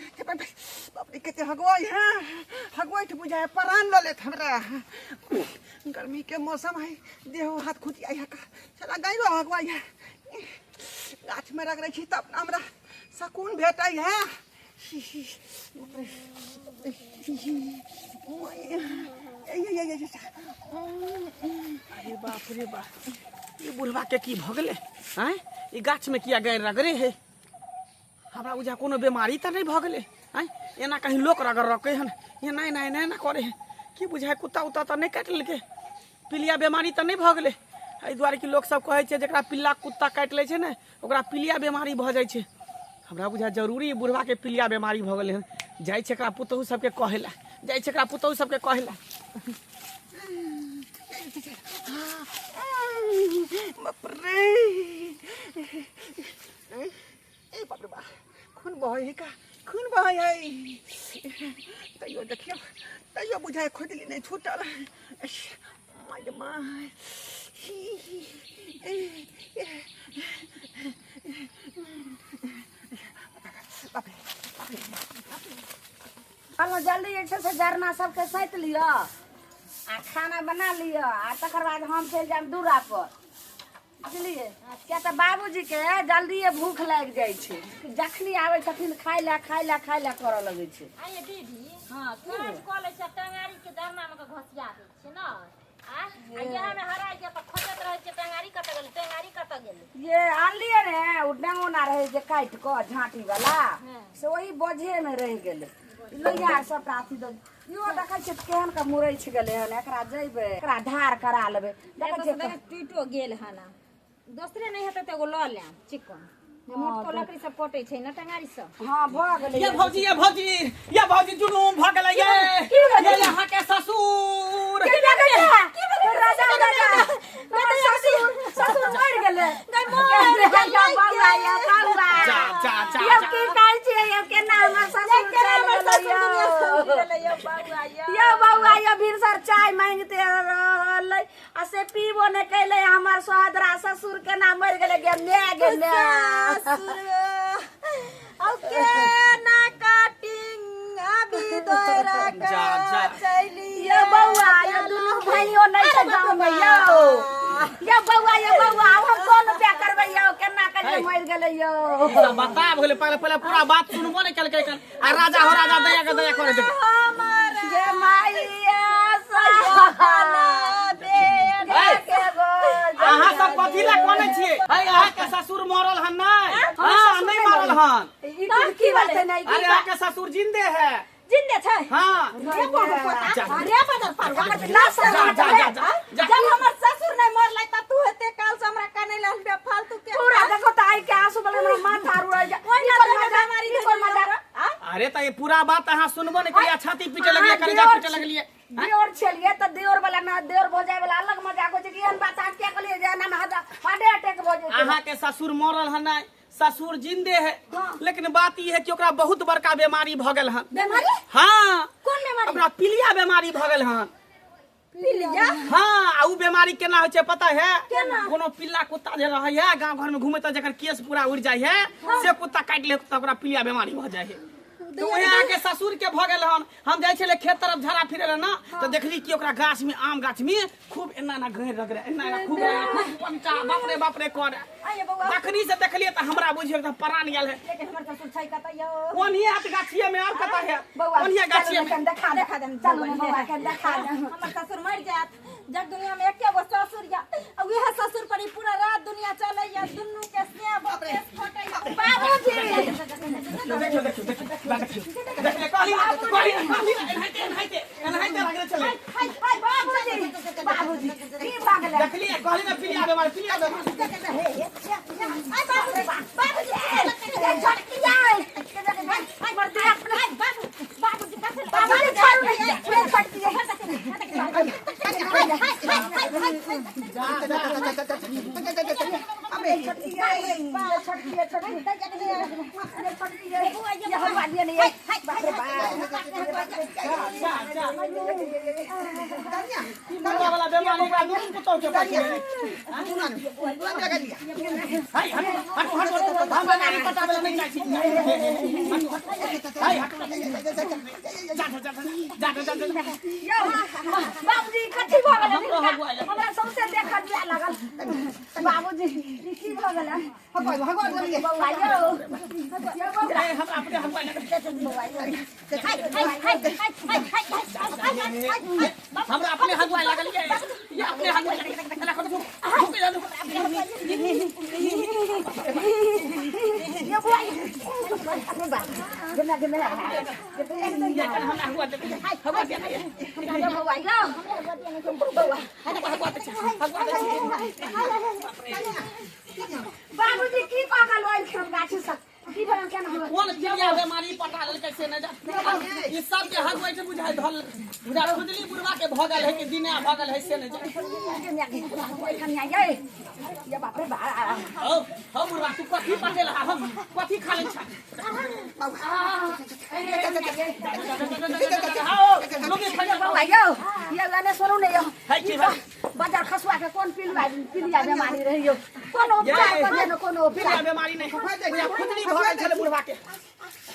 कहते हगवाई है हगवाई तो बुझाए परान लो ले हमरा गर्मी के मौसम है देह हाथ खुदिया है का चला गई हगवाई है गाछ में रख रही तब हमरा सकून भेटाई है अरे बाप रे बाप ये बुढ़वा के की भगले हैं ये गाछ में किया गए रगरे है हमरा बुझा कोनो बीमारी तो नहीं भगले हैं एना कहीं लोक रगड़ रखे हन ये नहीं नहीं नहीं ना करे की बुझाए कुत्ता उता तो नहीं काट लेके पीलिया बीमारी तो नहीं भगले एहि दुआरे कि लोग सब कहे छे जेकरा पिल्ला कुत्ता काट ले छे ने ओकरा पीलिया बीमारी भ जाय छे हमरा बुझा जरूरी बुढ़वा के पीलिया बीमारी भ गेले हन जाय छे एकरा पुतहु सबके कहेला जाय छे एकरा पुतहु सबके कहेला बाप रे ए बाप रे बा खून बहै का खून बहै तैयो देखियो तैयो बुझाए खुदली नहीं छूटल माय माय हेलो जल्दी से जरना सबके सैत लियो आ खाना बना लियो आ तकर बाद हम चल जाम दूरा पर बुझलिए क्या तो बाबूजी के जल्दी भूख लग जाय छे जखनी आवे तखन खाय ला करे लगे छे आये दीदी हां काज क ले छ टंगारी के जरना में के घसिया दे छे न आ यहाँ में हराय के तो खोजत रहे छे टंगारी कत गेल ये आनलिए ने उ डंगोना रहे जे काट को झांटी वाला से वही बोझे में रह गेले लोया सब प्राथी दो यो देखै छै केहन का मुरै छ गेले हन एकरा जइबे एकरा धार करा लेबे देखै छै टूटो गेल हन दूसरे नहीं हेते तो ल ले चिकन मोटको लकड़ी सब कटै छै न टंगारी सब हां भ गेले ये भौजी जुलूम भ गेलै ये यहाँ के ससुर राजा ससुर मर गेले बाबा ये की कहै छै ये केना हमर ससुर यो बाबा यो भिनसर चाय मांगते रहलै आ से पीबो ने कैले हमर सोहदरा ससुर केना मर गेले गे ने ओके ना काटिंग अभी दोरा का चली ये बउआ ये दुनु भाइयो नहीं छै गांव में यो बउआ हम कोन पे करबै यो केना के मर गेले यो बता भले पहले पूरा बात सुनबो नहीं कल के आ राजा हो राजा दया करे देख जे माईया सहाना अहाँ सब कथी ला कोने छिए अहाँ के ससुर मरल हन नहीं हां नहीं मरल हन ई की बात है नहीं अरे अहाँ के ससुर जिंदे है जिंदे छै हां रे बदर पर जा जब हमर ससुर नहीं मरलै त तू हेते काल से हमरा कने लहन बे फालतू के पूरा देखो त आई के आंसू बले हमरा माथा रुआ जा कोई मजा अरे त ये पूरा बात अहाँ सुनबो नहीं करिया छाती पीटे लगलिए कलेजा पीटे लगलिए देवर छलिए त देवर वाला ना देवर भोजाय वाला अलग मजाक हो छै कि एहन बात के कहलिए जे ना हार्ट अटैक हो छै अहाँ के ससुर मरल हन नहीं ससुर जिंदे है लेकिन बात ई है कि ओकरा बहुत बड़का बीमारी भ गेल हन बीमारी हां कोन बीमारी ओकरा पीलिया बीमारी भ गेल हन पीलिया हां आ उ बीमारी केना होय छै पता है कोनो पिल्ला कुत्ता जे रहै है गांव घर में घुमै त जकर केस पूरा उड़ जाय है से कुत्ता काट ले त ओकरा पीलिया बीमारी भ जाय है तो यहाँ के ससुर के भ गेल हन हम जाय छले खेत तरफ झाड़ा फिरे ना तो देखली कि ओकरा गाछ में आम गाछ में खूब एना ना घेर रगरे एना खूब पंचा बाप रे कर देखनी से देखलिए त हमरा बुझियो एकदम परान गेल है लेकिन हमर ससुर छै कत यो कोन ही हाथ गाछिए में और कत है कोन ही गाछिए में देखा दे चलो बाबा के देखा दे हमर ससुर मर जात जग दुनिया में एके गो ससुर या वह ससुर पर ही पूरा रात दुनिया चले या दुन्नु के स्नेह बाप फोटो बाबूजी देखले कहली एनहाइते रगरे चले बाबूजी की पागल देखली कहली ना पीलिया बीमारी बुढ़वा वाला बीमारी का दूर पुतो के पास में हाय हट हम बीमारी पटावे नहीं चाहती हाय हट जा बाबूजी कथी भ गेल हमरा सबसे देखत जा लागल बाबूजी की भ गेल भगवान बोलिए बौआ यो हम अपने हम हमरा अपने हगवा लागल ये अपने हगवा लागल ये बौआ गना गना हम हगवा दे हगवा दे बौआ यो बौआ बाबूजी की पागल होइल खेल गाछी सब की भरन केना हो कौन दिया बीमारी पटा लेल कैसे न जा ई सब के हगवा से बुझाई धल बुझा खुदली बुढ़वा के भगल है कि दिने भगल है से न जा ये बाप रे बा हो बुढ़वा तू कथी पटेल हम कथी खा ले छ लोग खा बौआ यो ये गाने सुनु ने यो है की बा बाजार खसुआ के कौन पिलुआ बीमारी रही यो कौन उपचार करे न कौन उपचार बीमारी नहीं खुदली भगल छले बुढ़वा के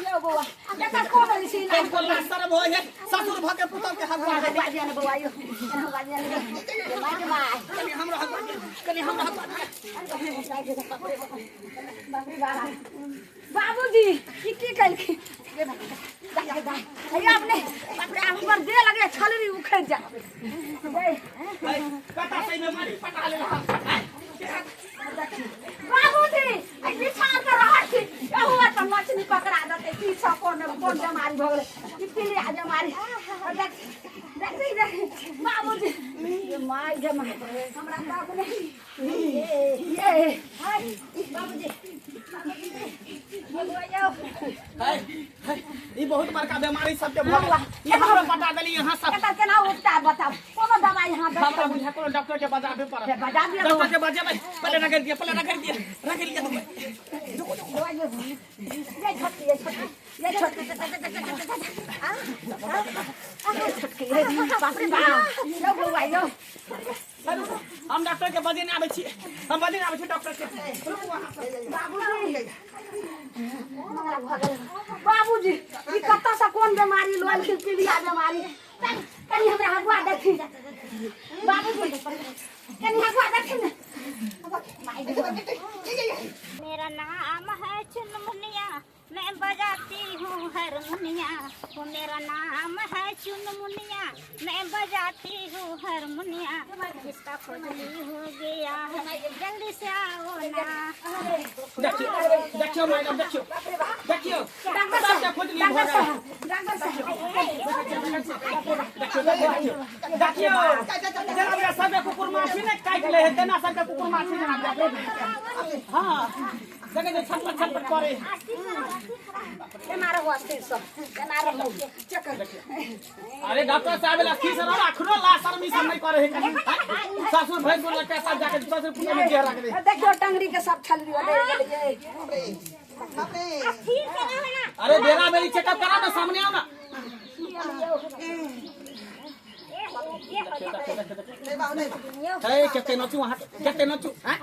यो बौआ एका कोन सी एक गोला सरब हो है ससुर भ के पुतौ के हगवा दे बाजिया ने बौआ यो बाजिया ने मार मार कनी हमरा हगवा कनी हमरा हगवा बाबूजी की कल की आपने अपने आप पर दे लगे छलरी उखड़ जा कता से बीमारी पटा ले बाबूजी आई बिछार कर रहा थी हुआ तो मछली पकड़ा देते पीछा कौन बीमारी भ गेले इतनी आज हमारी देख बाबूजी ये माय जमा हमरा बाबू नहीं ये बाबूजी ई बहुत बड़का बीमारी सब के भगल ये हमरा पटा देली यहां सब एकर केना उपचार बताओ कोनो दवाई यहां हमरा बुझा कोनो डॉक्टर के बजाबे पड़त बजा दिया डॉक्टर के बजाबे पहले रगड़ दिया दवाई ये छोटी बाप रे बाप यो बौआ यो हम डॉक्टर के बजे नहीं आबै छी हम बजे नहीं आबै छी डॉक्टर के बाबूजी ई कत्ता से कोन बीमारी लोल के पीलिया बीमारी कनी हमरा हगवा देखी बाबूजी कनी हगवा देखी न मेरा नाम है चुनमुनिया मैं बजाती हूँ हारमोनिया वो मेरा नाम है चुनमुनिया मैं बजाती हूँ हारमोनिया जिसका खोजली हो गया है जल्दी से आओ ना देखियो मैडम देखियो डॉक्टर साहब देखियो जरा मेरा सब कुकुर माछी ने काट ले है तेना सब कुकुर माछी ना हां जगह जे छटपट करे हमारा वास्ते सब हमारा चक्कर अरे डॉक्टर साहब ला की सर अखरो ला शर्मी सब नहीं करे है ससुर भाई बोला कैसा जाके ससुर पुणे में घेरा करे देखियो टंगरी के सब छलरी ले अरे बेरा मेरी चेकअप करा ना सामने आओ ना है केते नचू वहां केते नचू हैं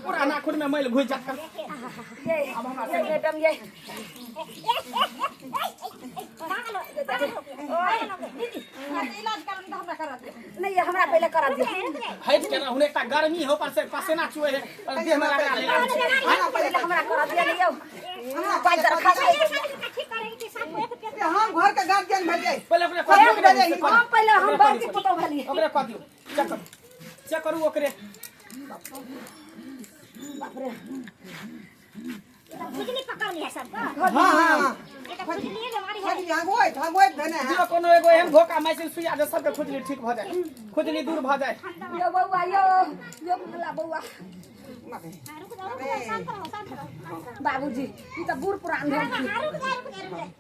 पूरा नाखून में मैल घुस जात ये मैडम ये इलाज करन हमरा करा दे नहीं हमरा पहले करा दे है के ना हुने का गर्मी हो पर से पसीना चुए है और देह में लगा ले पहले हमरा करा दे लियो कोई दरखा हम घर के गार्जियन भेजे पहले अपने हम पहले हम बाहर के पतो भली ओकरे कह दियो चेक करू ओकरे बाप रे खुजली पकड़ लिया सबका हां खुजली बीमारी है हम होय भने दियो कोनो एगो एहन धोखा मैसेज सुइया दे सबके खुजली ठीक भ जाए खुजली दूर भ जाए यो बौआ यो बुला बौआ बाबूजी ई त बूढ़ पुरान है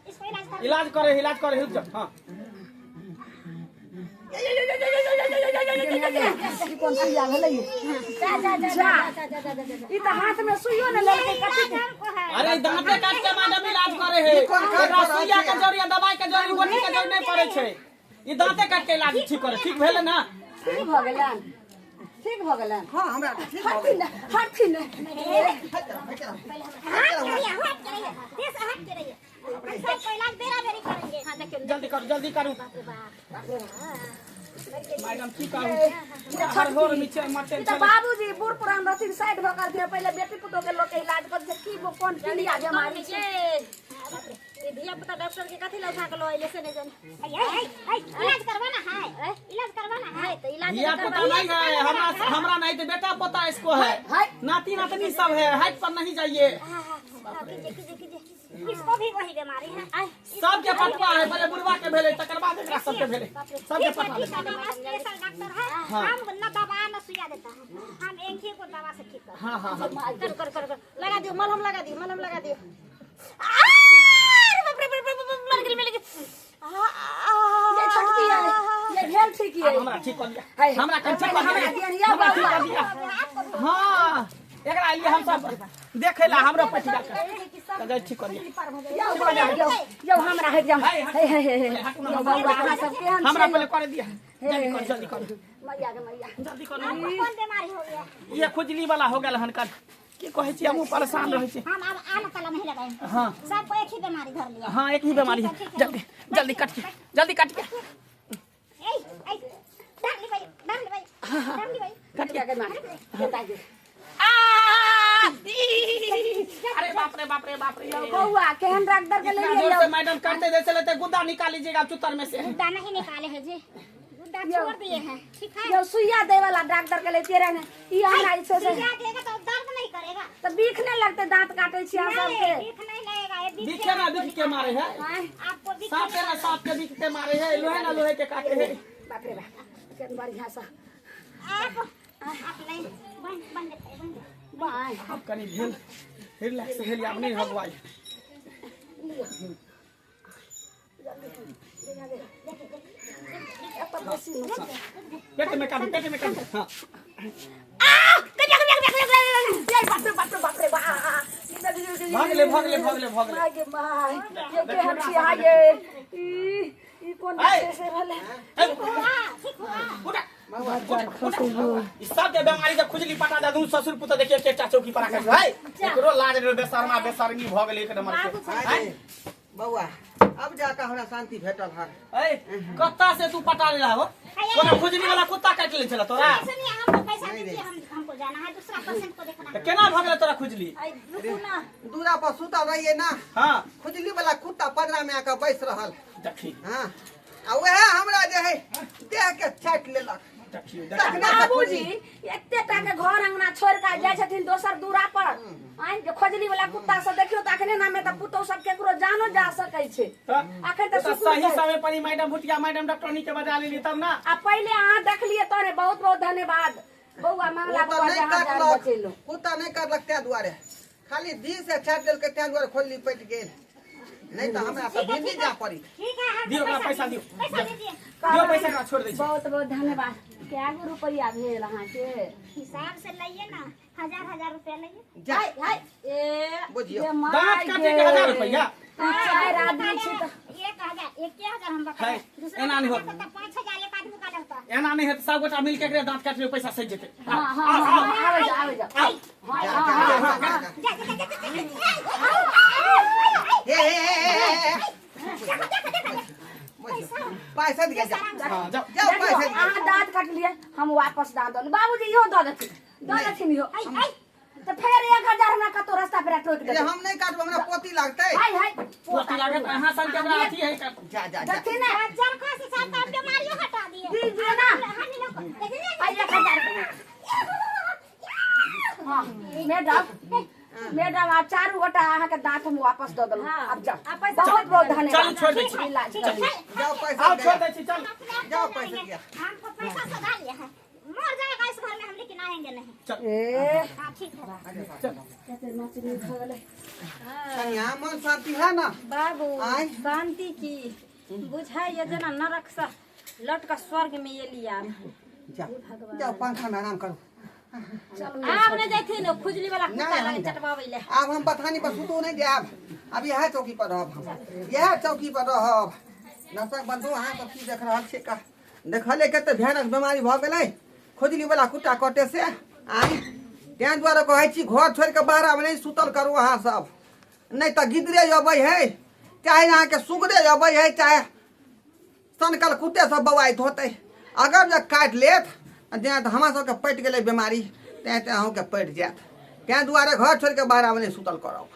इसको इलाज इलाज करे रुक जा हां कौन सुइया भेलै जा ई त हाथ में सुइयो न लेलकै कथि को है अरे दांते काट के मैडम इलाज करे है एकरा सुइया के जड़ी दवाई के जड़ी गोटी के जड़ी नहीं पड़े छै ई दांते काट के इलाज ठीक करे ठीक भेले ना ठीक भ गेलन ठीक भ गेलन हां हमरा ठीक हो गई हट थी ने जल्दी करू मैडम की करू हर होर नीचे मरते तो बाबूजी बूढ़ पुरान रहथिन साइड भ कर दिया पहले बेटी पुतो के लोग के इलाज कर दे की वो कौन पीलिया बीमारी छे ये धिया पुता डॉक्टर के कथि ला उठा के लो आइले से नहीं जाने इलाज करवाना है इलाज करवाना है तो इलाज धिया पुता नहीं है हमरा नहीं तो बेटा पोता इसको है नाती नातनी सब है हाइट पर नहीं जाइए कीजिए इसको भी वही बीमारी है सबके पटवा है पहले बुढ़वा के भेले तकर बाद एकरा सबके भेले सबके पटवा ले स्पेशल डॉक्टर है हम न दवा न सुइया देता है हम एक ही को दवा से ठीक कर हां हां कर लगा दियो मलहम लगा दियो बाप रे मर गई ये छटकी है ये भेल ठीक है हमरा ठीक कर दिया हमरा कम ठीक कर दिया हां एकरा लिए हम सब देखेला हमरो पटिया के ठीक कर दिया यो हमरा है जम हे बाबा अहाँ सब केहन हमरा पहले कर दिया जल्दी कर मैया के मैया जल्दी कर कौन बीमारी हो गया ये खुजली वाला हो गेल हन कल की कहै छी हम परेशान रहै छी हम अब आना कला नहीं लगाए हां सबको एक ही बीमारी धर लिया हां एक ही बीमारी है जल्दी काट के डाल ली भाई कट के मार देता दे अरे बाप रे बउआ केहन डॉक्टर के ले लियो मैडम करते जैसे लेते गुद्दा निकाल लीजिएगा चुतर में से गुद्दा नहीं निकाले है जी गुद्दा छोड़ दिए हैं ठीक है यो सुइया दे वाला डॉक्टर के लेते रहने ई हमरा इच्छा से सुइया देगा तो दर्द नहीं करेगा तो बीखने लगते दांत काटे छी हम सब के बीख नहीं लगेगा ये दिखे ना दिख के मारे है आपको बीख सांप के ना सांप के दिख के मारे है लोहे ना लोहे के काटे है बाप रे बाप केन बढ़िया सा आप नहीं बंद बाय अब कनी भेल रिलैक्स भेल अब नहीं भगवाई पेट में काट हां बाप रे भागले आगे माय ये केहन छी आये ई कोन से भले सब के बीमारी के खुजली पटा दे दूं ससुर पुत देखिए केटा चौकी पर आके है एकरो लाज रे बेशर्मी भ गेल एक नंबर के बउआ अब जाकर हमरा शांति भेटल हर ए कत्ता से तू पटा ले हो कोनो खुजली वाला कुत्ता काट ले चला तोरा ऐसे नहीं हमको पैसा दीजिए हमको जाना है दूसरा पेशेंट को देखना तो केना भ गेल तोरा खुजली रुको ना दूरा पर सुतल रहिए ना हां खुजली वाला कुत्ता पदरा में आकर बैस रहल देखी हां आ वह हमरा जे है देह के छाट लेलक बाबूजी एते टा के घर अंगना छोड़ के जाय छथिन दोसर दूरा पर आइ जे खोजली वाला कुत्ता सब देखियो त अखने ना में त पुतो सब केकरो जानो जा सकै छै अखन त सही समय पर मैडम भुटिया मैडम डॉक्टरनी के बजा लेली तब ना आ पहले अहाँ देखलिए तोरे बहुत बहुत धन्यवाद बउआ मंगला बउआ जहां बचेलो कुत्ता नहीं काटलक त्या दुआरे खाली दी से छाट देलकै त्या दुआरे खोलली पट गेल नहीं तो हमरा सब भिंडी जा पड़ी ठीक है दियो ओकरा पैसा दियो पैसा दीजिए दियो पैसा का छोड़ दे बहुत बहुत धन्यवाद क्या रुपया भेल अहाँ के हिसाब से लाइए ना 1000 रुपया लाइए हाय हाय ए बुझियो दांत काटे के 1000 रुपया चार आदमी छी त 1000 हम बता है एना नहीं हो 5000 एक आदमी का होता एना नहीं है सब गोटा मिल के एकरे दांत काट ले पैसा सही जेते हां हां आवे जा पैसा दिया जा हां जाओ जाओ पैसा अहाँ दांत काट लिए हम वापस दांत दो बाबूजी इहो दो देथिन इहो तो फिर 1000 हमरा कतो रास्ता पे टोक दे हम नहीं काटब हमरा पोती लागतै हाय हाय पोती लागत हां सन के अथी है जा देखिन ना चरखा से सब बीमारियों हटा दिए दीजिए ना देखिए हाय 1000 हां मैडम आप चारू गोटा अहाँ के दांत हम वापस दो दलो अब जाओ बहुत बहुत धन्यवाद चल छोड़ दे इलाज करिए जाओ पैसा आओ छोड़ दे चल जाओ पैसा दिया हमको पैसा सधा लिया है मर जाएगा इस घर में हम लेकिन आएंगे नहीं ए हाँ ठीक है कैसे मछली खगले यहाँ मन शांति है ना बाबू आय। शांति की बुझाइए जना नरक सा लट का स्वर्ग में ये लिया जाओ पंखा में आराम करो आप नहीं जाते न खुजली वाला कुत्ता नहीं, लगे हम- चटवावे ले अब हम बथानी पर सुतू नहीं जाब। अब यह चौकी पर रहब हम, यह चौकी पर रहब। दर्शक बंधु अहाँ सब की देख रहल छी का देखले कते भयानक बीमारी भ गेलै खुजली वाला कुत्ता कटे से आई तें द्वारा कहै छी घर छोड़ के बाहर में नहीं सुतल करू अहाँ सब, नहीं तो गिदरे अबै है, चाहे अहाँ के सुगरे अबै है, चाहे सनकल कुत्ते सब बवाइत होते। अगर जे काट लेत तें तो हमरा सबके पटि गेलै बीमारी, तें अहूँके पटि जायत। तें दुआरे घर छोड़ के बाहर में नहीं सुतल करब।